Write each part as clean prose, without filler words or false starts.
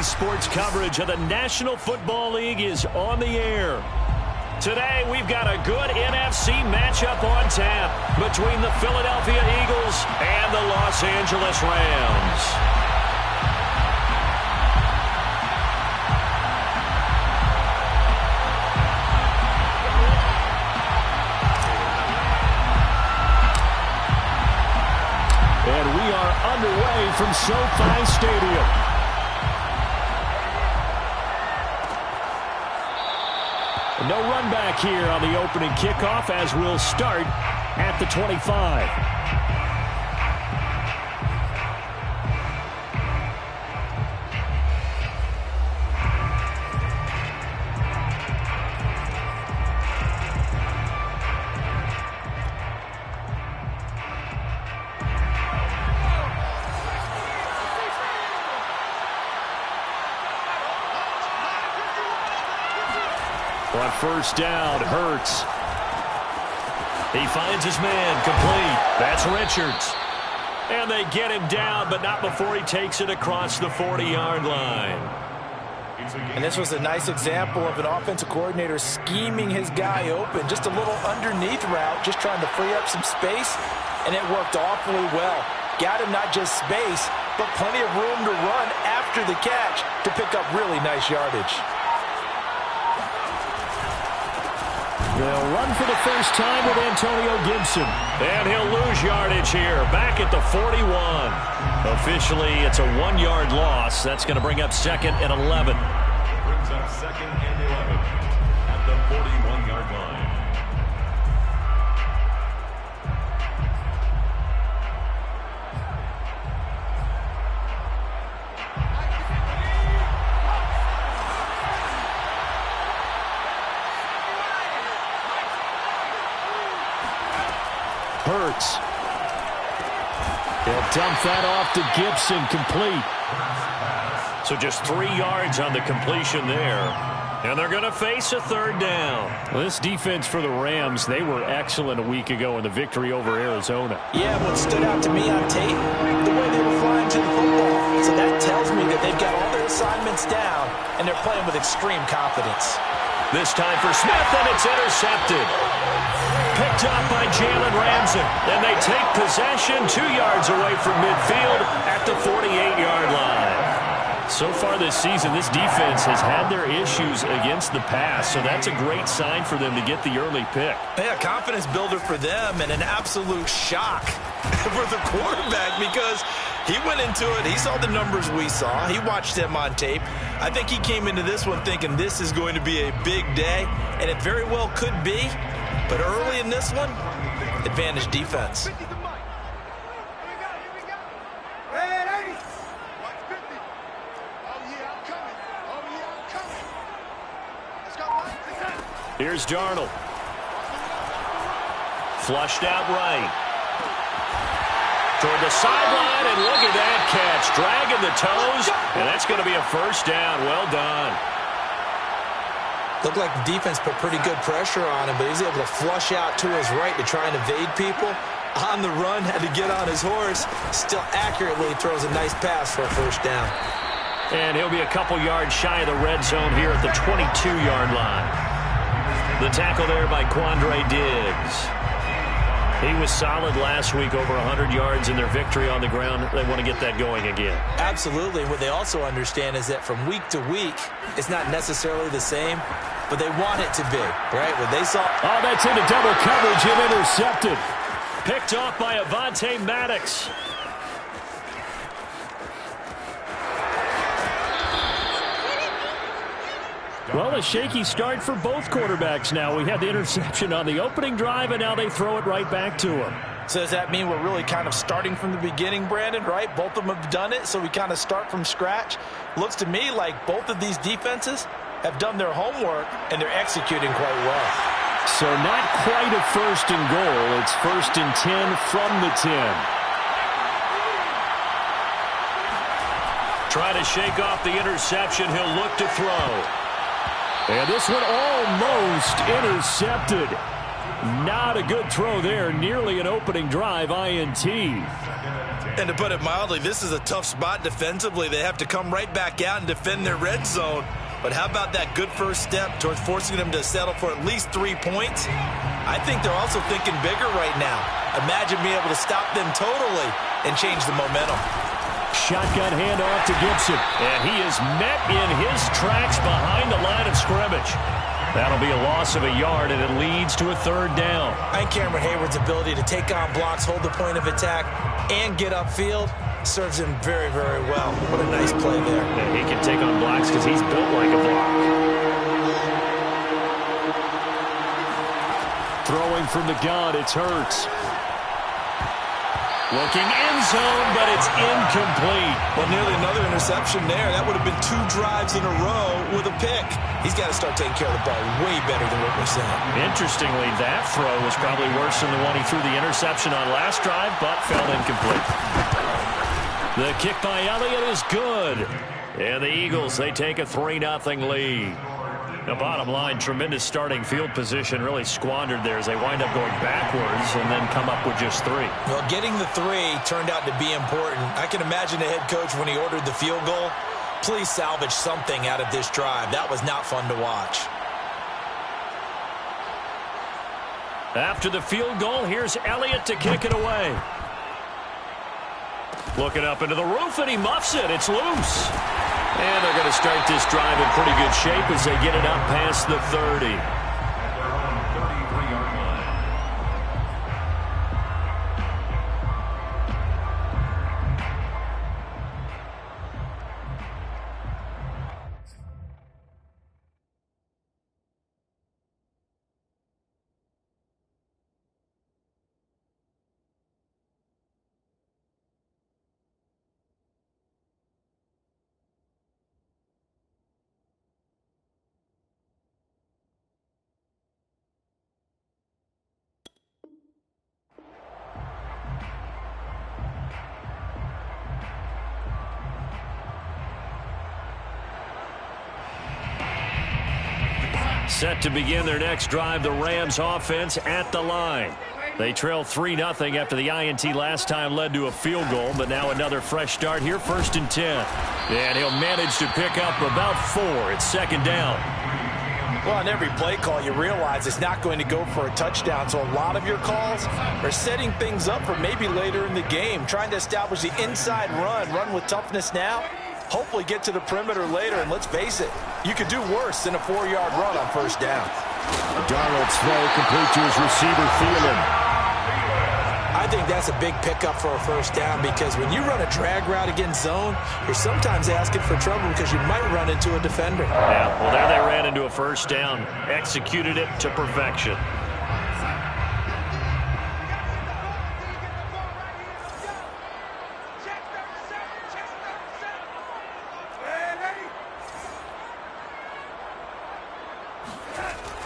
sports coverage of the National Football League is on the air. Today, we've got a good NFC matchup on tap between the Philadelphia Eagles and the Los Angeles Rams. And we are underway from SoFi Stadium. No run back here on the opening kickoff as we'll start at the 25. On first down, Hurts. He finds his man, complete. That's Richards. And they get him down, but not before he takes it across the 40-yard line. And this was a nice example of an offensive coordinator scheming his guy open. Just a little underneath route, just trying to free up some space, and it worked awfully well. Got him not just space, but plenty of room to run after the catch to pick up really nice yardage. They'll run for the first time with Antonio Gibson. And he'll lose yardage here, back at the 41. Officially, it's a 1-yard loss. That's going to bring up second and 11. Brings up second and 11 at the 41-yard line. Hurts. He'll dump that off to Gibson, complete. So just 3 yards on the completion there. And they're going to face a third down. Well, this defense for the Rams, they were excellent a week ago in the victory over Arizona. Yeah, what stood out to me on tape, the way they were flying to the football. So that tells me that they've got all their assignments down, and they're playing with extreme confidence. This time for Smith, and it's intercepted. Picked up by Jalen Ramsey. And they take possession 2 yards away from midfield at the 48-yard line. So far this season, this defense has had their issues against the pass, so that's a great sign for them to get the early pick. Yeah, confidence builder for them and an absolute shock for the quarterback because he went into it. He saw the numbers we saw. He watched them on tape. I think he came into this one thinking this is going to be a big day, and it very well could be. But early in this one, advantage defense. Here's Darnold. Flushed out right. Toward the sideline, and look at that catch. Dragging the toes, and that's going to be a first down. Well done. Looked like the defense put pretty good pressure on him, but he's able to flush out to his right to try and evade people. On the run, had to get on his horse. Still accurately throws a nice pass for a first down. And he'll be a couple yards shy of the red zone here at the 22-yard line. The tackle there by Quandre Diggs. He was solid last week, over 100 yards in their victory on the ground. They want to get that going again. Absolutely. What they also understand is that from week to week, it's not necessarily the same, but they want it to be, right? What they saw. Oh, that's into double coverage and intercepted. Picked off by Avonte Maddox. Well, a shaky start for both quarterbacks now. We had the interception on the opening drive, and now they throw it right back to him. So does that mean we're really kind of starting from the beginning, Brandon, right? Both of them have done it, so we kind of start from scratch. Looks to me like both of these defenses have done their homework, and they're executing quite well. So not quite a first and goal. It's first and 10 from the 10. Try to shake off the interception. He'll look to throw. And this one almost intercepted. Not a good throw there. Nearly an opening drive INT. And to put it mildly, this is a tough spot defensively. They have to come right back out and defend their red zone. But how about that good first step towards forcing them to settle for at least 3 points? I think they're also thinking bigger right now. Imagine being able to stop them totally and change the momentum. Shotgun handoff to Gibson. And he is met in his tracks behind the line of scrimmage. That'll be a loss of a yard, and it leads to a 3rd down. I think Cameron Hayward's ability to take on blocks, hold the point of attack, and get upfield serves him very, very well. What a nice play there. And he can take on blocks because he's built like a block. Throwing from the gun, it's Hurts. Looking end zone, but it's incomplete. Well, nearly another interception there. That would have been 2 drives in a row with a pick. He's got to start taking care of the ball way better than what we're seeing. Interestingly, that throw was probably worse than the one he threw the interception on last drive, but fell incomplete. The kick by Elliott is good. And the Eagles, they take a 3-0 lead. The bottom line, tremendous starting field position, really squandered there as they wind up going backwards and then come up with just 3. Well, getting the 3 turned out to be important. I can imagine the head coach when he ordered the field goal. Please salvage something out of this drive. That was not fun to watch. After the field goal, here's Elliott to kick it away. Looking up into the roof, and he muffs it. It's loose. And they're going to start this drive in pretty good shape as they get it up past the 30. Set to begin their next drive, the Rams offense at the line. They trail 3-0 after the INT last time led to a field goal, but now another fresh start here, 1st and 10. And he'll manage to pick up about 4. It's 2nd down. Well, on every play call, you realize it's not going to go for a touchdown, so a lot of your calls are setting things up for maybe later in the game, trying to establish the inside run with toughness now, hopefully get to the perimeter later, and let's face it, you could do worse than a 4-yard run on 1st down. Darnold's throw complete to his receiver, Thielen. I think that's a big pickup for a 1st down because when you run a drag route against zone, you're sometimes asking for trouble because you might run into a defender. Yeah, well, there they ran into a 1st down, executed it to perfection.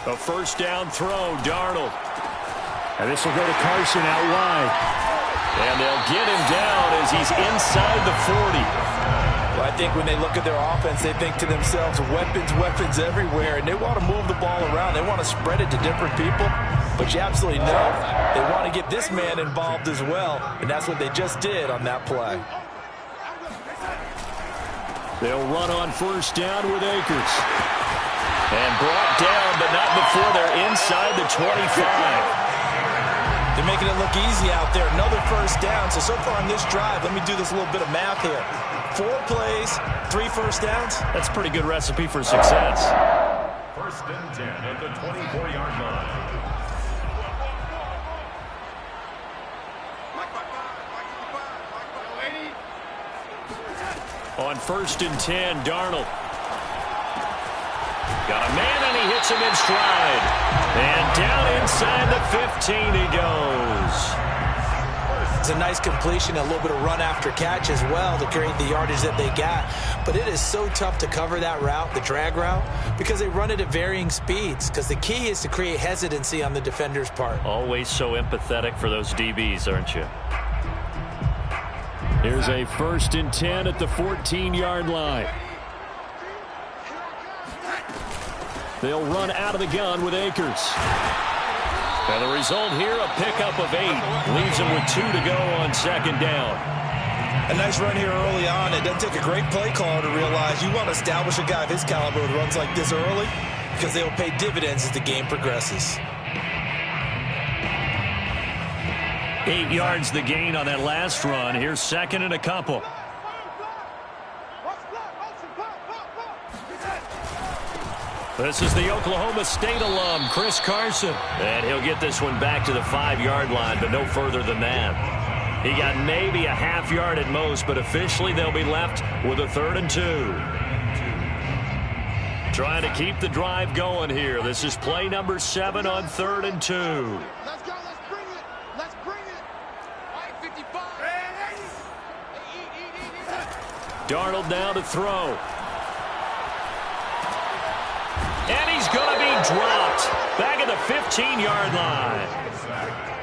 A 1st down throw, Darnold. And this will go to Carson out wide. And they'll get him down as he's inside the 40. Well, I think when they look at their offense, they think to themselves, weapons everywhere, and they want to move the ball around. They want to spread it to different people. But you absolutely know they want to get this man involved as well, and that's what they just did on that play. They'll run on 1st down with Akers. And brought down, but not before they're inside the 25. They're making it look easy out there. Another 1st down. So far on this drive, let me do this little bit of math here. 4 plays, 3 1st downs. That's a pretty good recipe for success. 1st and 10 at the 24-yard line. On 1st and 10, Darnold. Got a man, and he hits him in stride. And down inside the 15 he goes. It's a nice completion, a little bit of run after catch as well to create the yardage that they got. But it is so tough to cover that route, the drag route, because they run it at varying speeds. Because the key is to create hesitancy on the defender's part. Always so empathetic for those DBs, aren't you? Here's a 1st and 10 at the 14-yard line. They'll run out of the gun with Akers. And the result here, a pickup of 8. Leaves them with 2 to go on 2nd down. A nice run here early on. It doesn't take a great play caller to realize you want to establish a guy of his caliber with runs like this early because they will pay dividends as the game progresses. 8 yards the gain on that last run. Here's second and a couple. This is the Oklahoma State alum, Chris Carson. And he'll get this one back to the 5-yard line, but no further than that. He got maybe a half yard at most, but officially they'll be left with a 3rd and 2. Trying to keep the drive going here. This is play number 7 on 3rd and 2. Let's go. Let's bring it. Let's bring it. All right, 55. Darnold now to throw. And he's going to be dropped back at the 15-yard line.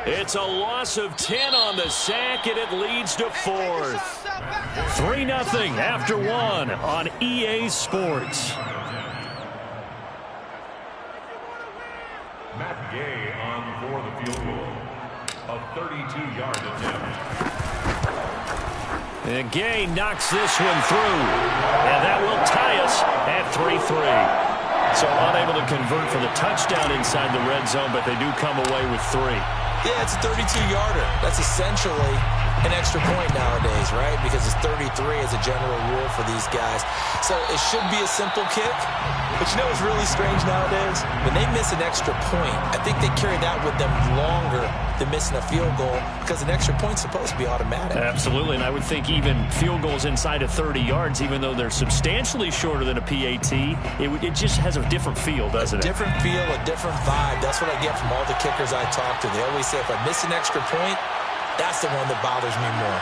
It's a loss of 10 on the sack, and it leads to 4th. 3-0 after 1 on EA Sports. Matt Gay on for the field goal. A 32-yard attempt. And Gay knocks this one through. And that will tie us at 3-3. So unable to convert for the touchdown inside the red zone, but they do come away with 3. Yeah, it's a 32-yarder. That's essentially an extra point nowadays, right? Because it's 33 as a general rule for these guys. So it should be a simple kick. But you know what's really strange nowadays? When they miss an extra point, I think they carry that with them longer than missing a field goal because an extra point's supposed to be automatic. Absolutely, and I would think even field goals inside of 30 yards, even though they're substantially shorter than a PAT, it just has a different feel, doesn't it? A different feel, a different vibe. That's what I get from all the kickers I talk to. They always say if I miss an extra point, that's the one that bothers me more.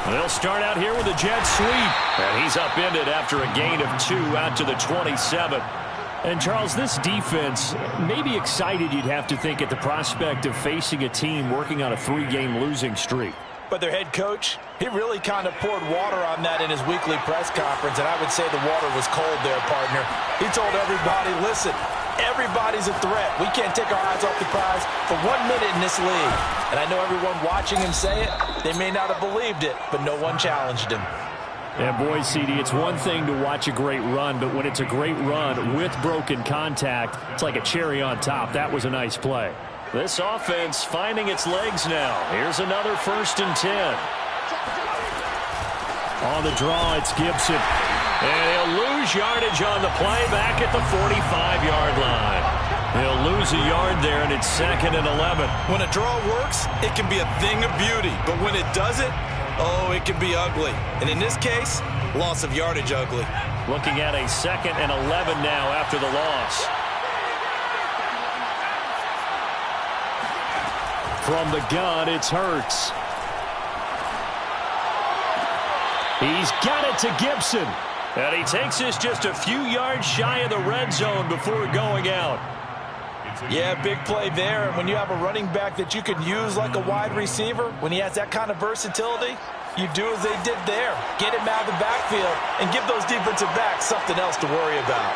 They'll start out here with a jet sweep. And he's upended after a gain of 2 out to the 27. And, Charles, this defense may be excited, you'd have to think, at the prospect of facing a team working on a 3-game losing streak. But their head coach, he really kind of poured water on that in his weekly press conference, and I would say the water was cold there, partner. He told everybody, listen, everybody's a threat. We can't take our eyes off the prize for 1 minute in this league. And I know everyone watching him say it, they may not have believed it, but no one challenged him. Yeah, boy, CD, it's one thing to watch a great run, but when it's a great run with broken contact, it's like a cherry on top. That was a nice play. This offense finding its legs now. Here's another 1st and 10. On the draw, it's Gibson. And he'll lose yardage on the play back at the 45-yard line. He'll lose a yard there, and it's 2nd and 11. When a draw works, it can be a thing of beauty. But when it doesn't, oh, it can be ugly. And in this case, loss of yardage ugly. Looking at a 2nd and 11 now after the loss. From the gun, it's Hurts. He's got it to Gibson. And he takes this just a few yards shy of the red zone before going out. Yeah, big play there. And when you have a running back that you can use like a wide receiver, when he has that kind of versatility, you do as they did there. Get him out of the backfield and give those defensive backs something else to worry about.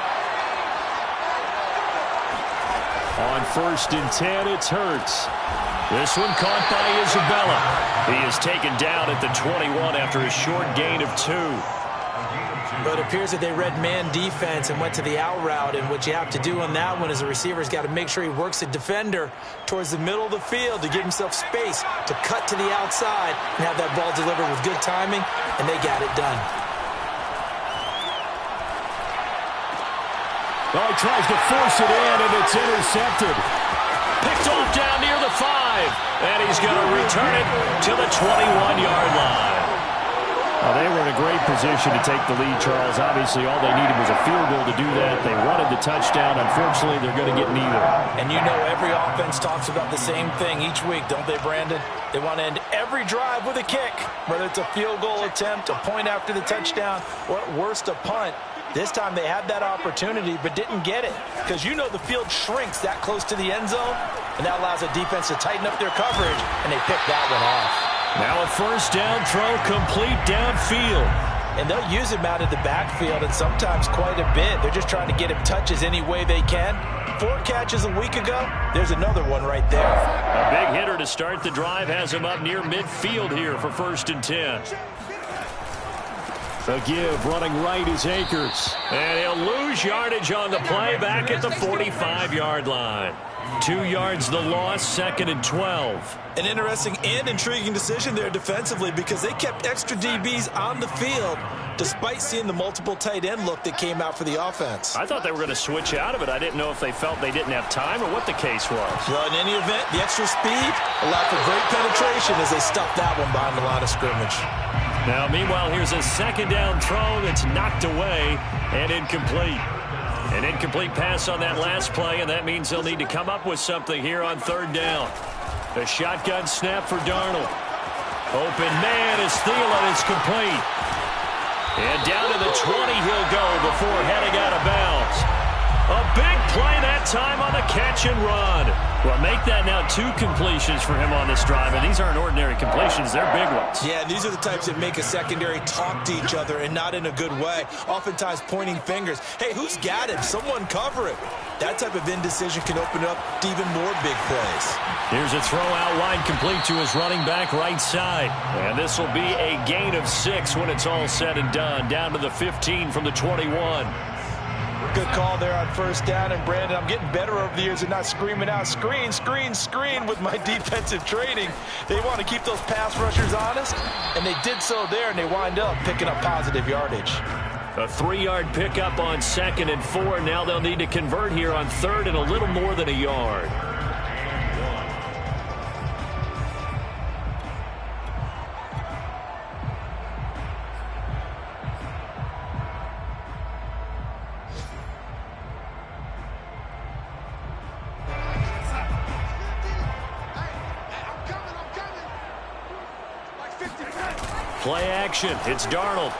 On 1st and 10, it's Hurts. This one caught by Isabella. He is taken down at the 21 after a short gain of 2. But it appears that they read man defense and went to the out route, and what you have to do on that one is the receiver's got to make sure he works the defender towards the middle of the field to give himself space to cut to the outside and have that ball delivered with good timing, and they got it done. Well, he tries to force it in, and it's intercepted. Picked off down near the 5, and he's going to return it to the 21-yard line. Well, they were in a great position to take the lead, Charles. Obviously, all they needed was a field goal to do that. They wanted the touchdown. Unfortunately, they're going to get neither. And you know every offense talks about the same thing each week, don't they, Brandon? They want to end every drive with a kick, whether it's a field goal attempt, a point after the touchdown, or at worst, a punt. This time they had that opportunity but didn't get it because you know the field shrinks that close to the end zone, and that allows a defense to tighten up their coverage, and they pick that one off. Now a 1st down throw complete downfield. and they'll use him out of the backfield, and sometimes quite a bit. They're just trying to get him touches any way they can. 4 catches a week ago. There's another one right there. A big hitter to start the drive has him up near midfield here for 1st and 10. The give running right is Akers. And he'll lose yardage on the play back at the 45-yard line. 2 yards the loss, 2nd and 12. An interesting and intriguing decision there defensively because they kept extra DBs on the field despite seeing the multiple tight end look that came out for the offense. I thought they were going to switch out of it. I didn't know if they felt they didn't have time or what the case was. Well, in any event, the extra speed allowed for great penetration as they stuffed that one behind the line of scrimmage. Now, meanwhile, here's a 2nd down throw that's knocked away and incomplete. An incomplete pass on that last play, and that means they'll need to come up with something here on 3rd down. The shotgun snap for Darnold. Open man is Thielen. It's complete. And down to the 20 he'll go before heading out of bounds. A big play that time on the catch and run. Well, make that now 2 completions for him on this drive, and these aren't ordinary completions. They're big ones. Yeah, these are the types that make a secondary talk to each other and not in a good way. Oftentimes pointing fingers. Hey, who's got him? Someone cover it. That type of indecision can open up to even more big plays. Here's a throw out wide complete to his running back right side. And this will be a gain of 6 when it's all said and done. Down to the 15 from the 21. Good call there on 1st down. And, Brandon, I'm getting better over the years and not screaming out screen, screen, screen with my defensive training. They want to keep those pass rushers honest, and they did so there, and they wind up picking up positive yardage. A 3-yard pickup on 2nd and 4. Now they'll need to convert here on 3rd and a little more than a yard. Play action. It's Darnold.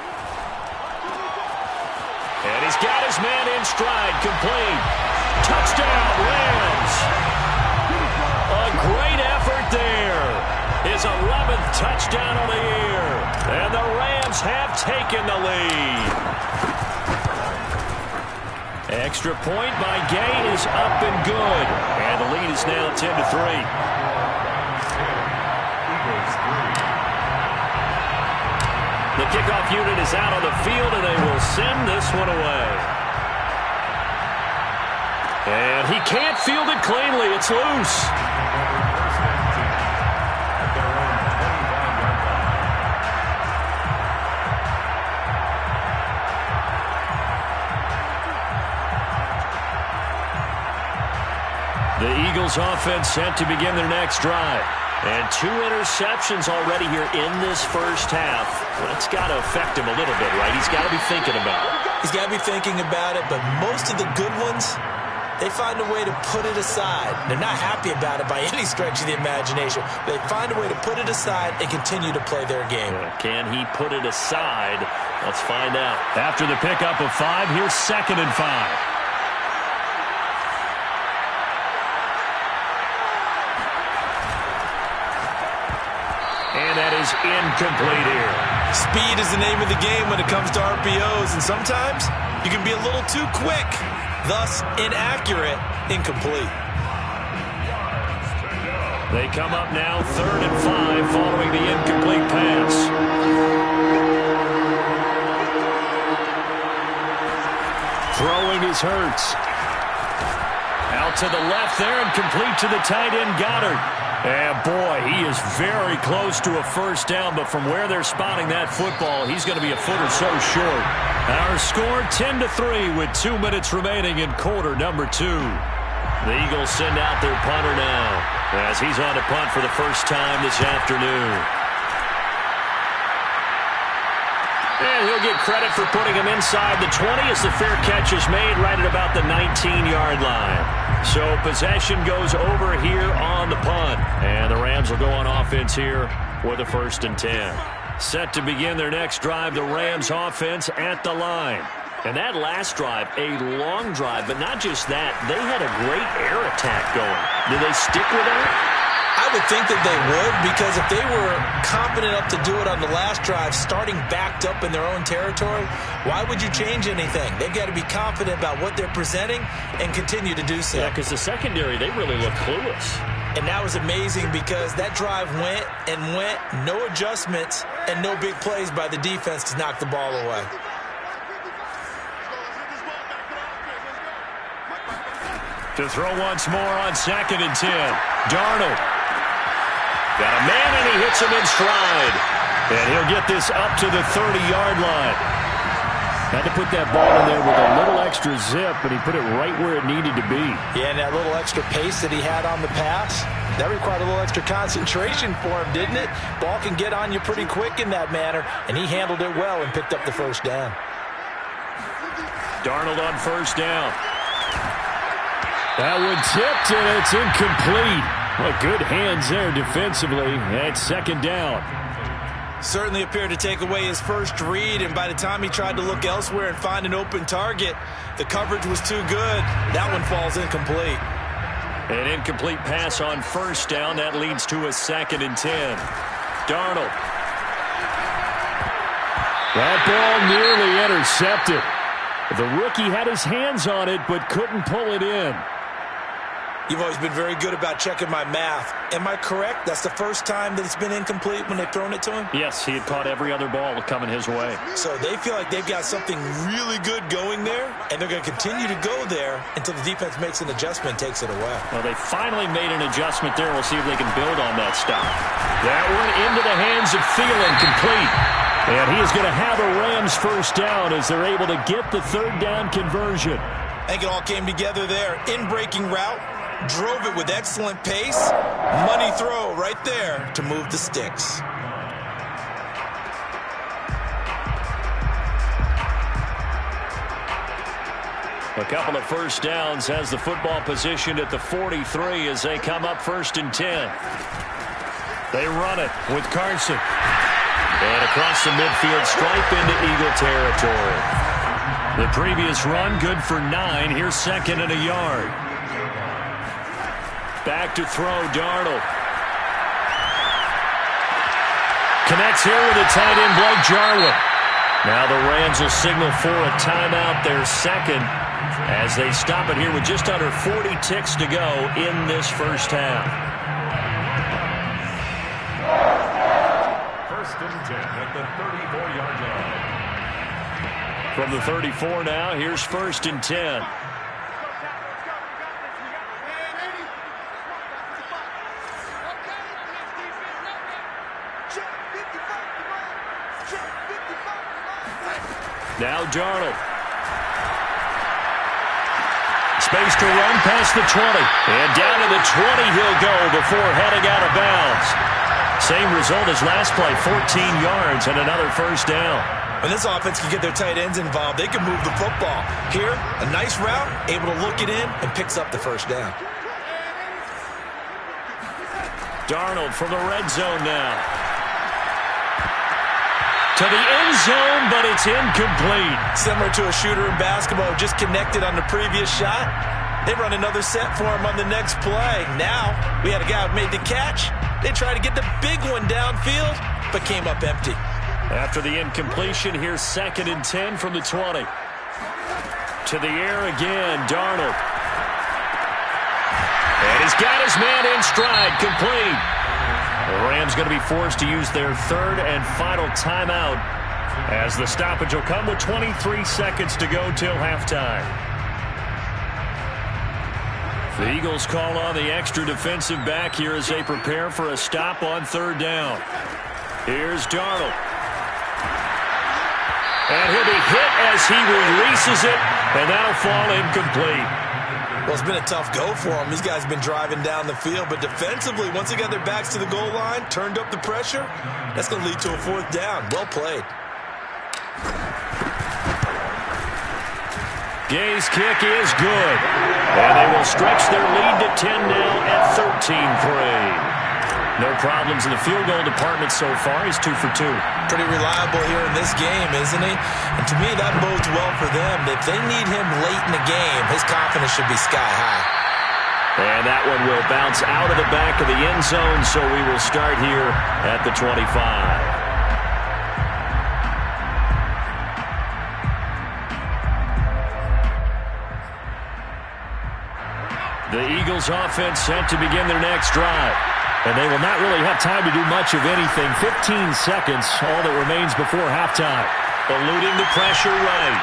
And he's got his man in stride. Complete. Touchdown, Rams. A great effort there. His 11th touchdown of the year. And the Rams have taken the lead. Extra point by Gay is up and good. And the lead is now 10-3. The kickoff unit is out on the field, and they will send this one away. And he can't field it cleanly. It's loose. The Eagles offense set to begin their next drive. And 2 interceptions already here in this first half. That's got to affect him a little bit, right? He's got to be thinking about it. He's got to be thinking about it, but most of the good ones, they find a way to put it aside. They're not happy about it by any stretch of the imagination. They find a way to put it aside and continue to play their game. Can he put it aside? Let's find out. After the pickup of 5, here's 2nd and 5. And that is incomplete here. Speed is the name of the game when it comes to RPOs, and sometimes you can be a little too quick, thus inaccurate, incomplete. They come up now 3rd and 5 following the incomplete pass. Throwing is Hurts. Out to the left there and complete to the tight end Goddard. And boy, he is very close to a 1st down, but from where they're spotting that football, he's going to be a foot or so short. Our score 10-3 with 2 minutes remaining in quarter number 2. The Eagles send out their punter now as he's on to punt for the first time this afternoon. And he'll get credit for putting him inside the 20 as the fair catch is made right at about the 19-yard line. So possession goes over here on the punt. And the Rams will go on offense here with a 1st and 10. Set to begin their next drive, the Rams offense at the line. And that last drive, a long drive, but not just that. They had a great air attack going. Did they stick with that? I I would think that they would, because if they were confident enough to do it on the last drive, starting backed up in their own territory, why would you change anything? They've got to be confident about what they're presenting and continue to do so. Yeah, because the secondary, they really look clueless. And that was amazing because that drive went and went, no adjustments and no big plays by the defense to knock the ball away. To throw once more on 2nd and 10. Darnold. Got a man, and he hits him in stride. And he'll get this up to the 30-yard line. Had to put that ball in there with a little extra zip, but he put it right where it needed to be. Yeah, and that little extra pace that he had on the pass, that required a little extra concentration for him, didn't it? Ball can get on you pretty quick in that manner, and he handled it well and picked up the first down. Darnold on first down. That one tipped, and it's incomplete. Well, good hands there defensively. And 2nd down. Certainly appeared to take away his first read, and by the time he tried to look elsewhere and find an open target, the coverage was too good. That one falls incomplete. An incomplete pass on first down. That leads to a 2nd and 10. Darnold. That ball nearly intercepted. The rookie had his hands on it, but couldn't pull it in. You've always been very good about checking my math. Am I correct? That's the first time that it's been incomplete when they've thrown it to him? Yes, he had caught every other ball coming his way. So they feel like they've got something really good going there, and they're going to continue to go there until the defense makes an adjustment and takes it away. Well, they finally made an adjustment there. We'll see if they can build on that stop. That one into the hands of Thielen, complete. And he is going to have a Rams first down as they're able to get the 3rd down conversion. I think it all came together there. In-breaking route. Drove it with excellent pace. Money throw right there to move the sticks. A couple of first downs has the football positioned at the 43 as they come up 1st and 10. They run it with Carson. And across the midfield stripe into Eagle territory. The previous run good for 9. Here's 2nd and a yard. Back to throw, Darnold. Connects here with a tight end, Blake Jarwin. Now the Rams will signal for a timeout, their 2nd, as they stop it here with just under 40 ticks to go in this first half. 1st and 10 at the 34-yard line. From the 34 now, here's 1st and 10. Now Darnold. Space to run past the 20. And down to the 20 he'll go before heading out of bounds. Same result as last play, 14 yards and another first down. When this offense can get their tight ends involved, they can move the football. Here, a nice route, able to look it in, and picks up the first down. Darnold from the red zone now. To the end zone, but it's incomplete. Similar to a shooter in basketball, just connected on the previous shot. They run another set for him on the next play. Now, we had a guy who made the catch. They tried to get the big one downfield, but came up empty. After the incompletion, here's 2nd and 10 from the 20. To the air again, Darnold. And he's got his man in stride, complete. The Rams going to be forced to use their 3rd and final timeout as the stoppage will come with 23 seconds to go till halftime. The Eagles call on the extra defensive back here as they prepare for a stop on 3rd down. Here's Darnold. And he'll be hit as he releases it, and that'll fall incomplete. Well, it's been a tough go for them. These guys have been driving down the field, but defensively, once they got their backs to the goal line, turned up the pressure, that's going to lead to a 4th down. Well played. Gay's kick is good. And they will stretch their lead to 10 now at 13-3. No problems in the field goal department so far. He's 2 for 2. Pretty reliable here in this game, isn't he? And to me, that bodes well for them. If they need him late in the game, his confidence should be sky high. And that one will bounce out of the back of the end zone, so we will start here at the 25. The Eagles offense set to begin their next drive. And they will not really have time to do much of anything. 15 seconds, all that remains before halftime. Eluding the pressure right.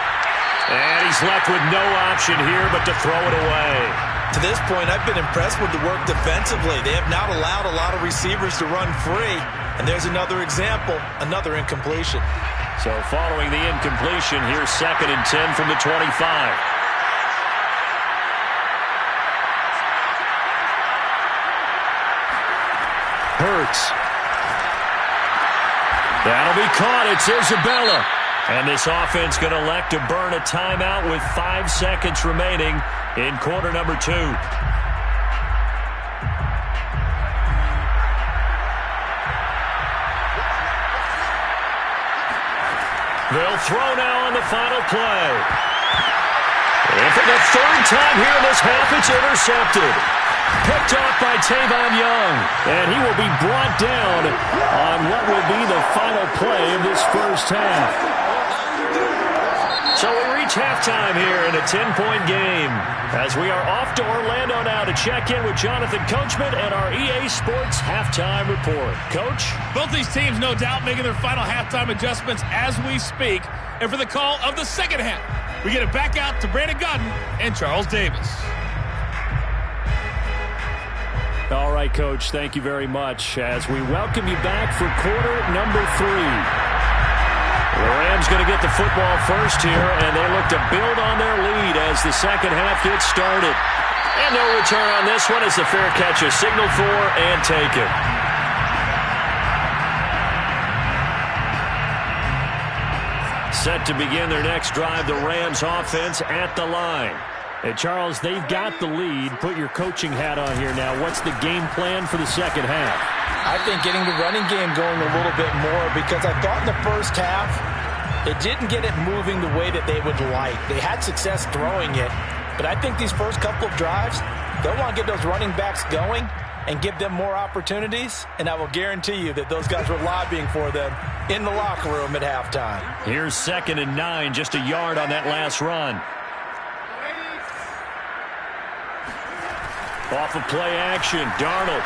And he's left with no option here but to throw it away. To this point, I've been impressed with the work defensively. They have not allowed a lot of receivers to run free. And there's another example, another incompletion. So following the incompletion, here's 2nd and 10 from the 25. Hurts. That'll be caught. It's Isabella. And this offense going to elect to burn a timeout with 5 seconds remaining in quarter number 2. They'll throw now on the final play. And for the 3rd time here in this half, it's intercepted. Picked off by Tavon Young. And he will be brought down on what will be the final play of this first half. So we reach halftime here in a 10-point game as we are off to Orlando now to check in with Jonathan Coachman and our EA Sports halftime report. Coach? Both these teams, no doubt, making their final halftime adjustments as we speak. And for the call of the second half, we get it back out to Brandon Gutton and Charles Davis. All right, Coach, thank you very much as we welcome you back for quarter number 3. The Rams going to get the football first here, and they look to build on their lead as the second half gets started. And no return on this one as the fair catch is signaled for and taken. Set to begin their next drive, the Rams offense at the line. Hey, Charles, they've got the lead. Put your coaching hat on here now. What's the game plan for the second half? I think getting the running game going a little bit more because I thought in the first half it didn't get it moving the way that they would like. They had success throwing it, but I think these first couple of drives, they'll want to get those running backs going and give them more opportunities, and I will guarantee you that those guys were lobbying for them in the locker room at halftime. Here's 2nd and 9, just a yard on that last run. Off of play action, Darnold.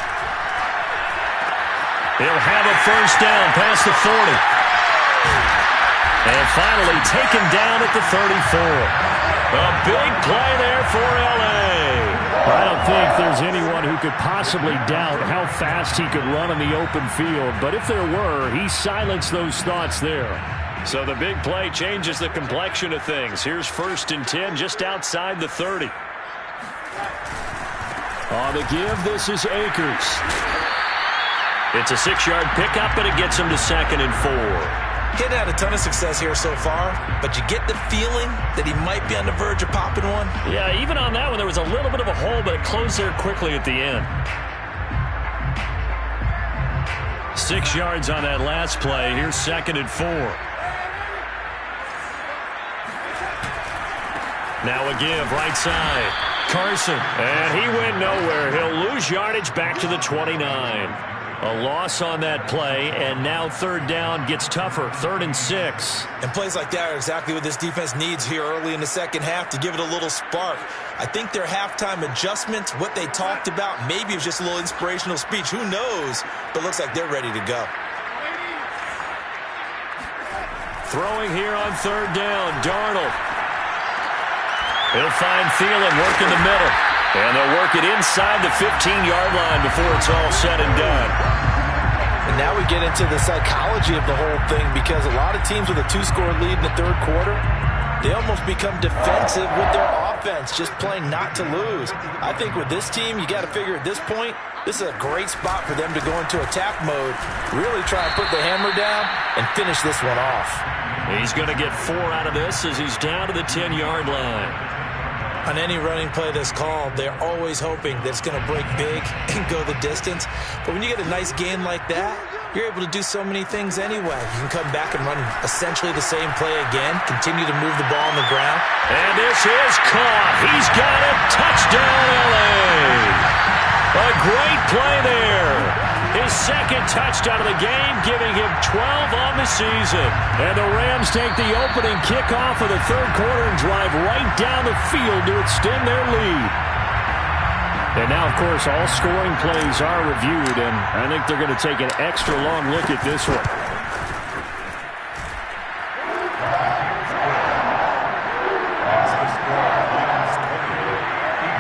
He'll have a first down past the 40. And finally taken down at the 34. A big play there for L.A. I don't think there's anyone who could possibly doubt how fast he could run on the open field. But if there were, he silenced those thoughts there. So the big play changes the complexion of things. Here's 1st and 10 just outside the 30. On the give, this is Akers. It's a 6-yard pickup, and it gets him to 2nd and 4. He hadn't had a ton of success here so far, but you get the feeling that he might be on the verge of popping one. Yeah, even on that one, there was a little bit of a hole, but it closed there quickly at the end. 6 yards on that last play. Here's 2nd and 4. Now a give, right side. Carson, and he went nowhere. He'll lose yardage back to the 29. A loss on that play, and now 3rd down gets tougher. 3rd and 6. And plays like that are exactly what this defense needs here early in the second half to give it a little spark. I think their halftime adjustments, what they talked about, maybe it was just a little inspirational speech. Who knows? But it looks like they're ready to go. Throwing here on 3rd down, Darnold. He'll find Thielen, work in the middle. And they'll work it inside the 15-yard line before it's all said and done. And now we get into the psychology of the whole thing because a lot of teams with a 2-score lead in the 3rd quarter, they almost become defensive with their offense, just playing not to lose. I think with this team, you got to figure at this point, this is a great spot for them to go into attack mode, really try and put the hammer down and finish this one off. He's going to get 4 out of this as he's down to the 10-yard line. On any running play that's called, they're always hoping that it's going to break big and go the distance. But when you get a nice gain like that, you're able to do so many things anyway. You can come back and run essentially the same play again, continue to move the ball on the ground. And this is caught. He's got it. Touchdown, L.A. A great play there. His second touchdown of the game, giving him 12 on the season. And the Rams take the opening kickoff of the third quarter and drive right down the field to extend their lead. And now, of course, all scoring plays are reviewed, and I think they're going to take an extra long look at this one.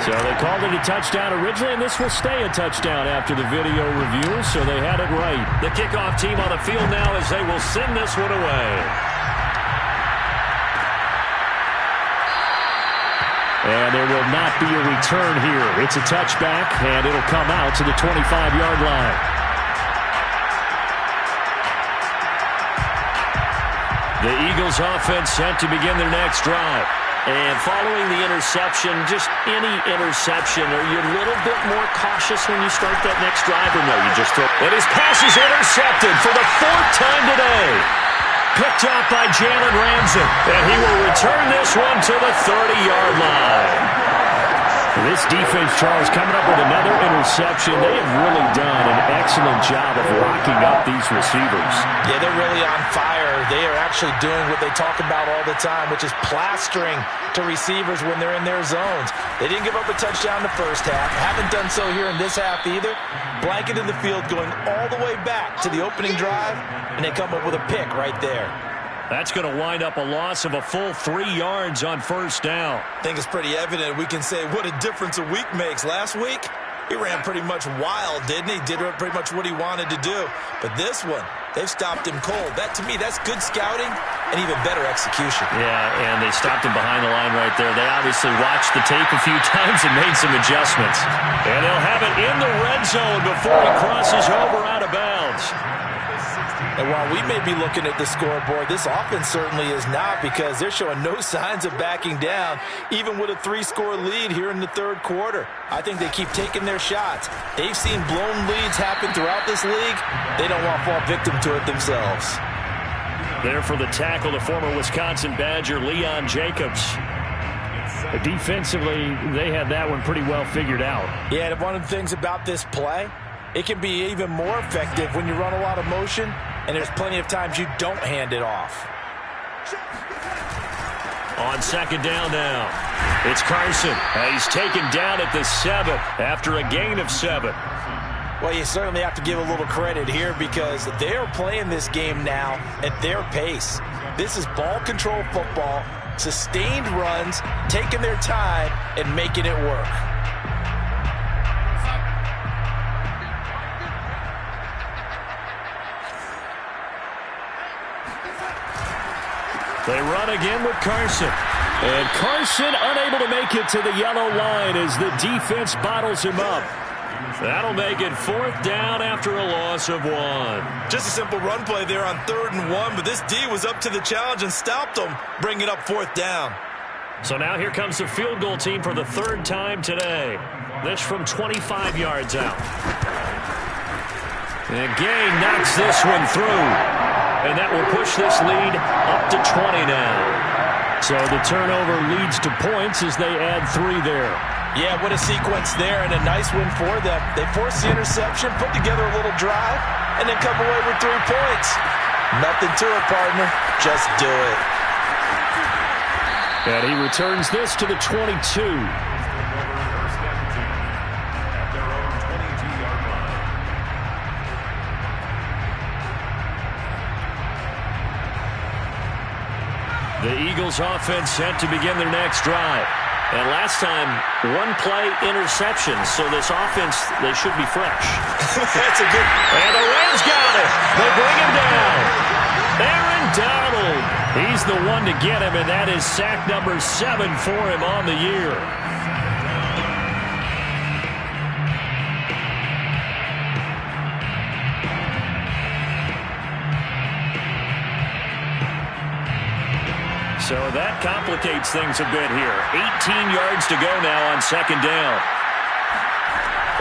So they called it a touchdown originally, and this will stay a touchdown after the video review, so they had it right. The kickoff team on the field now as they will send this one away. And there will not be a return here. It's a touchback, and it'll come out to the 25-yard line. The Eagles offense set to begin their next drive. And following the interception, just any interception, are you a little bit more cautious when you start that next drive, or no, you just throw? And his pass is intercepted for the fourth time today. Picked off by Jalen Ramsey, and he will return this one to the 30-yard line. This defense, Charles, coming up with another interception. They have really done an excellent job of locking up these receivers. Yeah, they're really on fire. They are actually doing what they talk about all the time, which is plastering to receivers when they're in their zones. They didn't give up a touchdown the first half. Haven't done so here in this half either. Blanket in the field going all the way back to the opening drive, and they come up with a pick right there. That's going to wind up a loss of a full 3 yards on first down. I think it's pretty evident. We can say what a difference a week makes. Last week, he ran pretty much wild, didn't he? Did pretty much what he wanted to do. But this one, they've stopped him cold. That, to me, that's good scouting and even better execution. Yeah, and they stopped him behind the line right there. They obviously watched the tape a few times and made some adjustments. And they'll have it in the red zone before he crosses over out of bounds. And while we may be looking at the scoreboard, this offense certainly is not, because they're showing no signs of backing down, even with a 3-score lead here in the third quarter. I think they keep taking their shots. They've seen blown leads happen throughout this league. They don't want to fall victim to it themselves. There for the tackle, the former Wisconsin Badger, Leon Jacobs. Defensively, they had that one pretty well figured out. Yeah, and one of the things about this play, it can be even more effective when you run a lot of motion, and there's plenty of times you don't hand it off. On second down now, it's Carson. He's taken down at the 7 after a gain of 7. Well, you certainly have to give a little credit here, because they are playing this game now at their pace. This is ball control football, sustained runs, taking their time, and making it work. They run again with Carson. And Carson unable to make it to the yellow line as the defense bottles him up. That'll make it fourth down after a loss of 1. Just a simple run play there on 3rd and 1, but this D was up to the challenge and stopped them, bringing up 4th down. So now here comes the field goal team for the 3rd time today. This from 25 yards out. And Gay knocks this one through. And that will push this lead up to 20 now. So the turnover leads to points as they add 3 there. Yeah, what a sequence there, and a nice win for them. They force the interception, put together a little drive, and then come away with 3 points. Nothing to it, partner. Just do it. And he returns this to the 22. The Eagles offense set to begin their next drive. And last time, 1-play interception. So this offense, they should be fresh. That's a good... And the Rams got it. They bring him down. Aaron Donald. He's the one to get him, and that is sack number 7 for him on the year. So that complicates things a bit here. 18 yards to go now on second down.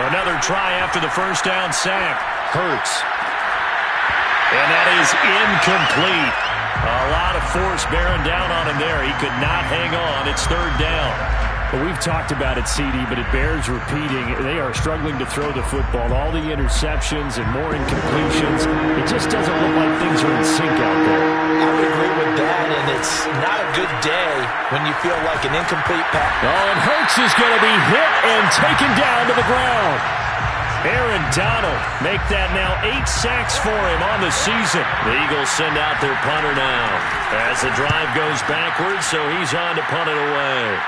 Another try after the first down sack. Hurts. And that is incomplete. A lot of force bearing down on him there. He could not hang on. It's third down. Well, we've talked about it, CD, but it bears repeating. They are struggling to throw the football. All the interceptions and more incompletions. It just doesn't look like things are in sync out there. I would agree with that, and it's not a good day when you feel like an incomplete pass. Oh, and Hurts is going to be hit and taken down to the ground. Aaron Donald make that now 8 sacks for him on the season. The Eagles send out their punter now as the drive goes backwards, so he's on to punt it away.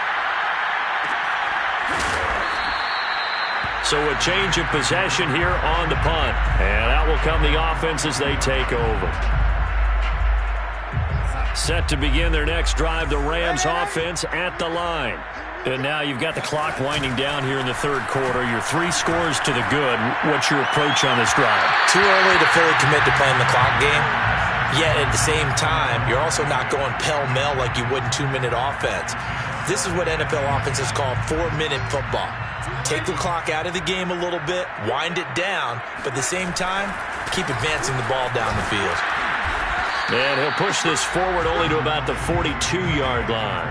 So a change of possession here on the punt. And out will come the offense as they take over. Set to begin their next drive, the Rams offense at the line. And now you've got the clock winding down here in the third quarter. Your 3 scores to the good. What's your approach on this drive? Too early to fully commit to playing the clock game. Yet at the same time, you're also not going pell-mell like you would in 2-minute offense. This is what NFL offenses call 4-minute football. Take the clock out of the game a little bit, wind it down, but at the same time, keep advancing the ball down the field. And he'll push this forward only to about the 42-yard line.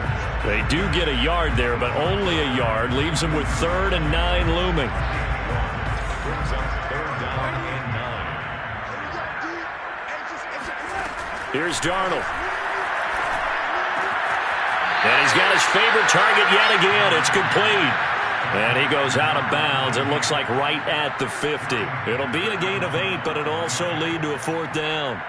They do get a yard there, but only a yard. Leaves them with 3rd and 9 looming. Brings up 3rd down and 9. Here's Darnold. And he's got his favorite target yet again. It's complete. And he goes out of bounds. It looks like right at the 50. It'll be a gain of 8, but it'll also lead to a 4th down.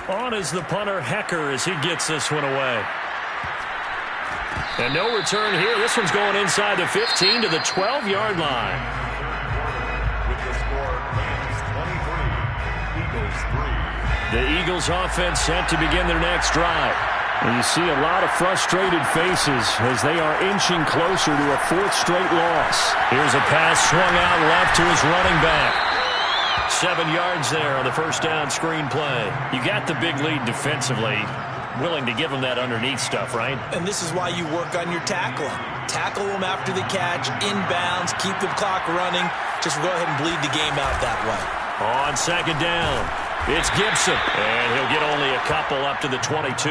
On is the punter, Hecker, as he gets this one away. And no return here. This one's going inside the 15 to the 12-yard line. With the score, Rams 23, Eagles 3. The Eagles offense set to begin their next drive. And you see a lot of frustrated faces as they are inching closer to a 4th straight loss. Here's a pass swung out left to his running back. 7 yards there on the first down screen play. You got the big lead defensively. Willing to give them that underneath stuff, right? And this is why you work on your tackling. Tackle them after the catch, inbounds, keep the clock running. Just go ahead and bleed the game out that way. On 2nd down, it's Gibson. And he'll get only a couple up to the 22.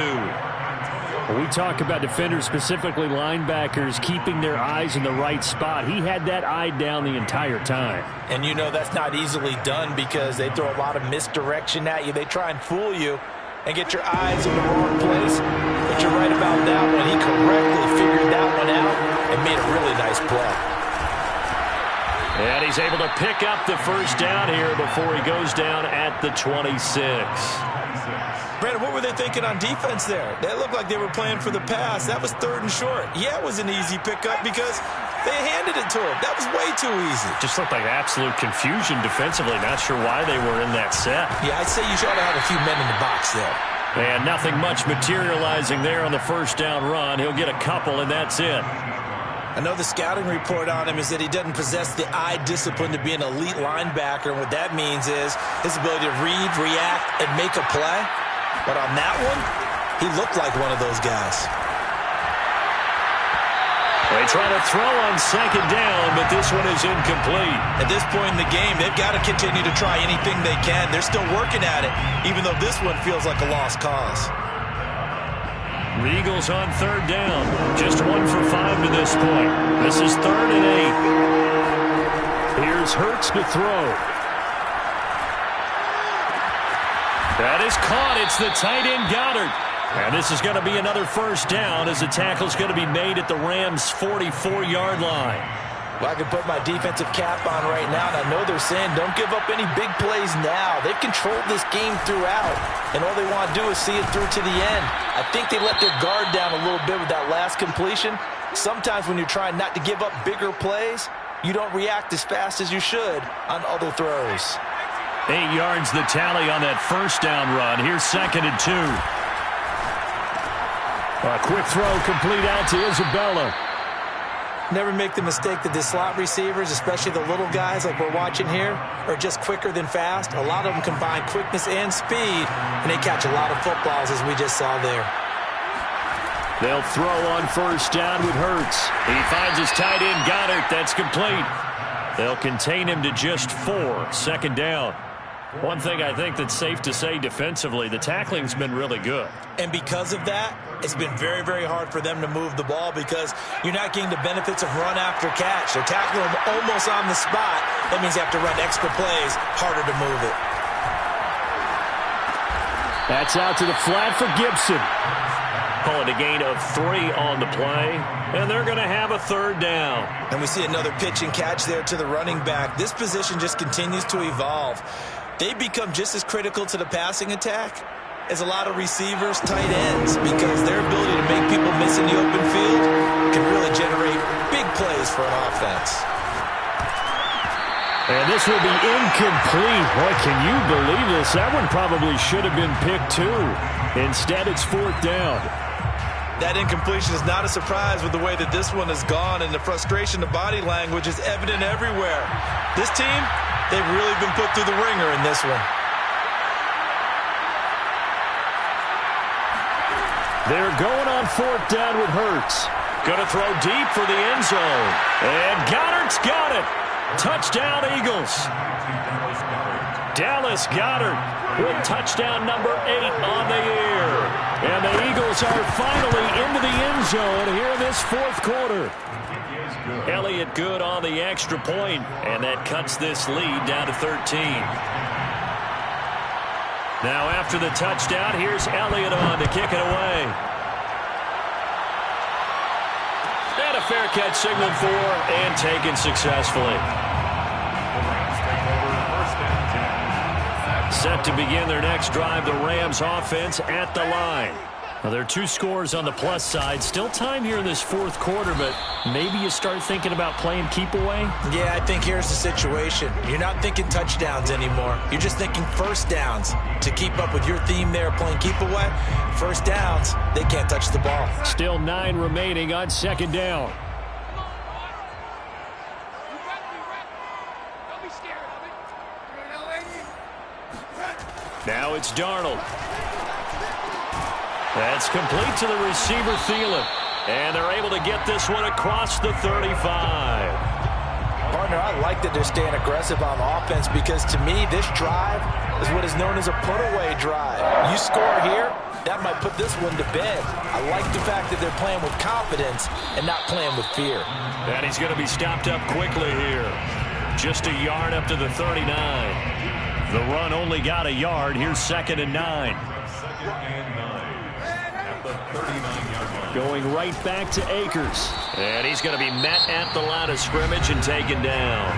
When we talk about defenders, specifically linebackers, keeping their eyes in the right spot, he had that eye down the entire time. And you know that's not easily done because they throw a lot of misdirection at you. They try and fool you and get your eyes in the wrong place. But you're right about that one. He correctly figured that one out and made a really nice play. And he's able to pick up the first down here before he goes down at the 26. Brandon, what were they thinking on defense there? They looked like they were playing for the pass. That was 3rd and short. Yeah, it was an easy pickup because they handed it to him. That was way too easy. Just looked like absolute confusion defensively. Not sure why they were in that set. Yeah, I'd say you should have a few men in the box there. And nothing much materializing there on the first down run. He'll get a couple, and that's it. I know the scouting report on him is that he doesn't possess the eye discipline to be an elite linebacker. And what that means is his ability to read, react, and make a play. But on that one, he looked like one of those guys. They try to throw on 2nd down, but this one is incomplete. At this point in the game, they've got to continue to try anything they can. They're still working at it, even though this one feels like a lost cause. The Eagles on 3rd down. Just 1 for 5 to this point. This is 3rd and 8. Here's Hurts to throw. That is caught. It's the tight end Goddard. And this is going to be another first down as the tackle's going to be made at the Rams' 44-yard line. Well, I can put my defensive cap on right now, and I know they're saying don't give up any big plays now. They've controlled this game throughout, and all they want to do is see it through to the end. I think they let their guard down a little bit with that last completion. Sometimes when you're trying not to give up bigger plays, you don't react as fast as you should on other throws. 8 yards the tally on that first down run. Here's 2nd and 2. A quick throw complete out to Isabella. Never make the mistake that the slot receivers, especially the little guys like we're watching here, are just quicker than fast. A lot of them combine quickness and speed, and they catch a lot of footballs as we just saw there. They'll throw on first down with Hurts. He finds his tight end, Goddard. That's complete. They'll contain him to just 4. Second down. One thing I think that's safe to say defensively, the tackling's been really good. And because of that, it's been very, very hard for them to move the ball because you're not getting the benefits of run after catch. They're tackling him almost on the spot. That means you have to run extra plays, harder to move it. That's out to the flat for Gibson. Call it a gain of 3 on the play, and they're going to have a third down. And we see another pitch and catch there to the running back. This position just continues to evolve. They become just as critical to the passing attack as a lot of receivers, tight ends, because their ability to make people miss in the open field can really generate big plays for an offense. And this will be incomplete. Boy, can you believe this? That one probably should have been picked too. Instead, it's 4th down. That incompletion is not a surprise with the way that this one has gone, and the frustration, the body language is evident everywhere. This team, they've really been put through the ringer in this one. They're going on 4th down with Hurts. Going to throw deep for the end zone. And Goddard's got it. Touchdown, Eagles. Dallas Goedert with touchdown number 8 on the year. And the Eagles are finally into the end zone here in this 4th quarter. Elliott good on the extra point, and that cuts this lead down to 13. Now after the touchdown, here's Elliott on to kick it away. And a fair catch signaled for and taken successfully. Set to begin their next drive, the Rams offense at the line. Now, there are 2 scores on the plus side. Still time here in this 4th quarter, but maybe you start thinking about playing keep away? Yeah, I think here's the situation. You're not thinking touchdowns anymore. You're just thinking first downs. To keep up with your theme there, playing keep away, first downs, they can't touch the ball. Still 9 remaining on 2nd down. Now it's Darnold. That's complete to the receiver, Thielen. And they're able to get this one across the 35. Partner, I like that they're staying aggressive on offense because, to me, this drive is what is known as a put-away drive. You score here, that might put this one to bed. I like the fact that they're playing with confidence and not playing with fear. And he's going to be stopped up quickly here. Just a yard up to the 39. The run only got a yard. Here's 2nd and 9. 2nd and 9 at the 39-yard line. Going right back to Akers. And he's going to be met at the line of scrimmage and taken down.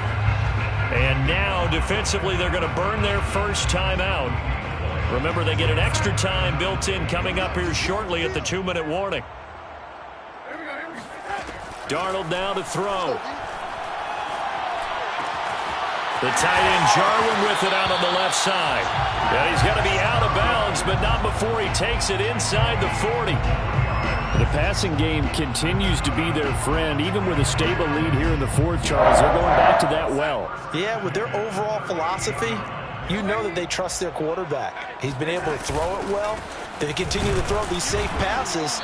And now, defensively, they're going to burn their first timeout. Remember, they get an extra time built in coming up here shortly at the 2-minute warning. Darnold now to throw. The tight end Jarwin with it out on the left side. And he's going to be out of bounds, but not before he takes it inside the 40. The passing game continues to be their friend, even with a stable lead here in the 4th, Charles. They're going back to that well. Yeah, with their overall philosophy, you know that they trust their quarterback. He's been able to throw it well. They continue to throw these safe passes.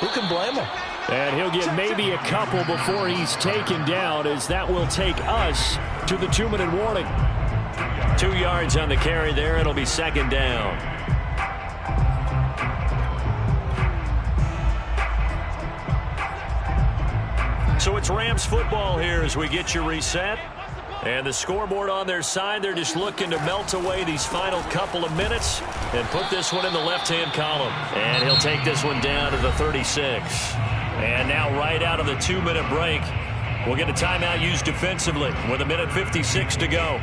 Who can blame him? And he'll get maybe a couple before he's taken down, as that will take us to the 2-minute warning. 2 yards on the carry there. It'll be 2nd down. So it's Rams football here as we get you reset. And the scoreboard on their side, they're just looking to melt away these final couple of minutes and put this one in the left-hand column. And he'll take this one down to the 36. And now right out of the 2-minute break, we'll get a timeout used defensively with 1:56 to go.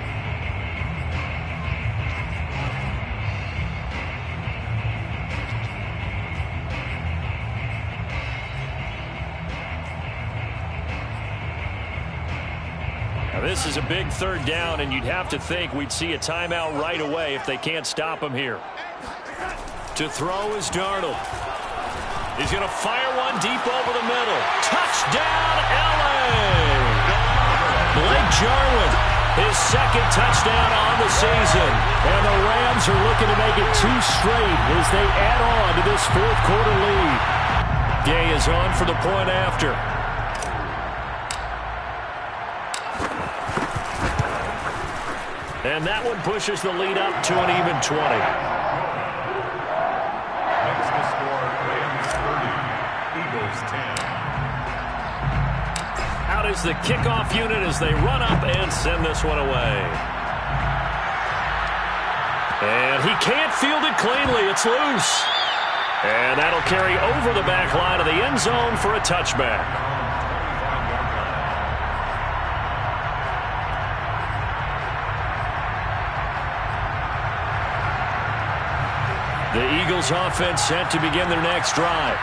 Now this is a big 3rd down, and you'd have to think we'd see a timeout right away if they can't stop him here. To throw is Darnold. He's going to fire one deep over the middle. Touchdown, L.A. Blake Jarwin, his 2nd touchdown on the season. And the Rams are looking to make it 2 straight as they add on to this 4th quarter lead. Gay is on for the point after. And that one pushes the lead up to an even 20. Makes the score Rams 30, Eagles 10. Out is the kickoff unit as they run up and send this one away. And he can't field it cleanly. It's loose. And that'll carry over the back line of the end zone for a touchback. The Eagles offense set to begin their next drive.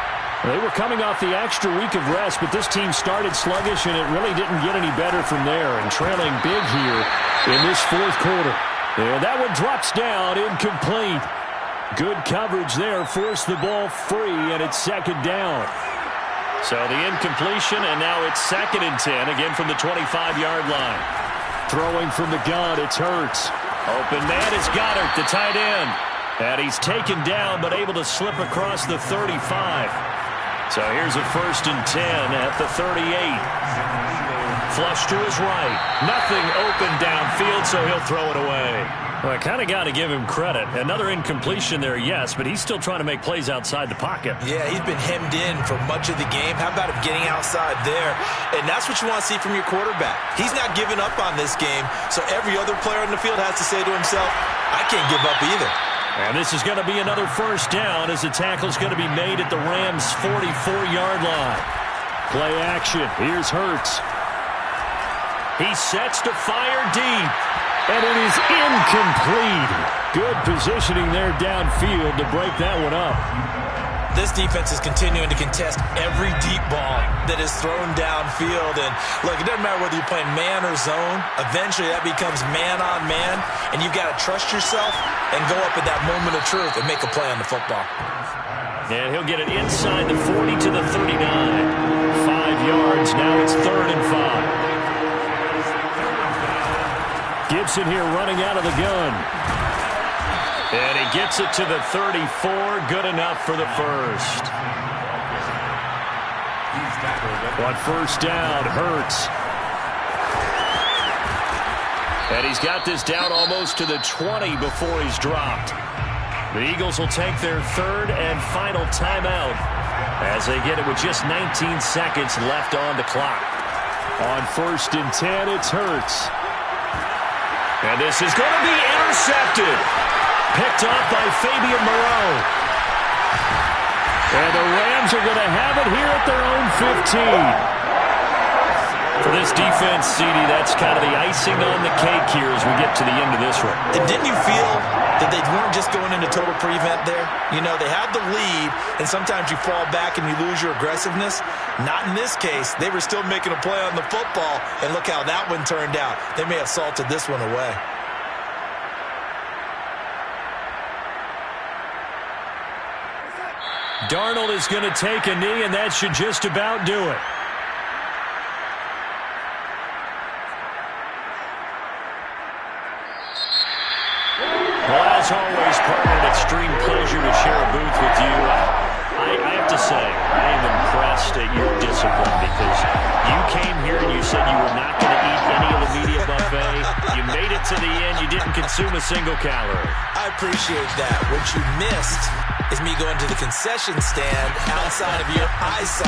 They were coming off the extra week of rest, but this team started sluggish, and it really didn't get any better from there, and trailing big here in this fourth quarter. And that one drops down, incomplete. Good coverage there, forced the ball free, and it's second down. So the incompletion, and now it's 2nd and 10, again from the 25-yard line. Throwing from the gun, it's Hurts. Open man is Goddard, the tight end. And he's taken down, but able to slip across the 35. So here's a 1st and 10 at the 38. Flush to his right. Nothing open downfield, so he'll throw it away. Well, I kind of got to give him credit. Another incompletion there, yes, but he's still trying to make plays outside the pocket. Yeah, he's been hemmed in for much of the game. How about him getting outside there? And that's what you want to see from your quarterback. He's not giving up on this game, so every other player on the field has to say to himself, I can't give up either. And this is going to be another 1st down as the tackle's going to be made at the Rams' 44-yard line. Play action. Here's Hurts. He sets to fire deep. And it is incomplete. Good positioning there downfield to break that one up. This defense is continuing to contest every deep ball that is thrown downfield. And, look, it doesn't matter whether you're playing man or zone. Eventually, that becomes man-on-man, and you've got to trust yourself and go up at that moment of truth and make a play on the football. And he'll get it inside the 40 to the 39. 5 yards. Now it's 3rd and 5. Gibson here running out of the gun. And he gets it to the 34. Good enough for the first. On 1st down, Hurts. And he's got this down almost to the 20 before he's dropped. The Eagles will take their 3rd and final timeout as they get it with just 19 seconds left on the clock. On 1st and 10, it's Hurts. And this is going to be intercepted. Picked up by Fabian Moreau. And the Rams are going to have it here at their own 15. For this defense, CD, that's kind of the icing on the cake here as we get to the end of this one. And didn't you feel that they weren't just going into total prevent there? You know, they had the lead, and sometimes you fall back and you lose your aggressiveness. Not in this case. They were still making a play on the football, and look how that one turned out. They may have salted this one away. Darnold is going to take a knee, and that should just about do it. Well, as always, partner, an extreme pleasure to share a booth with you. I have to say, I am impressed at your discipline because you came here and you said you were not going to eat any of the media buffet. You made it to the end. You didn't consume a single calorie. I appreciate that. What you missed is me going to the concession stand outside of your eyesight.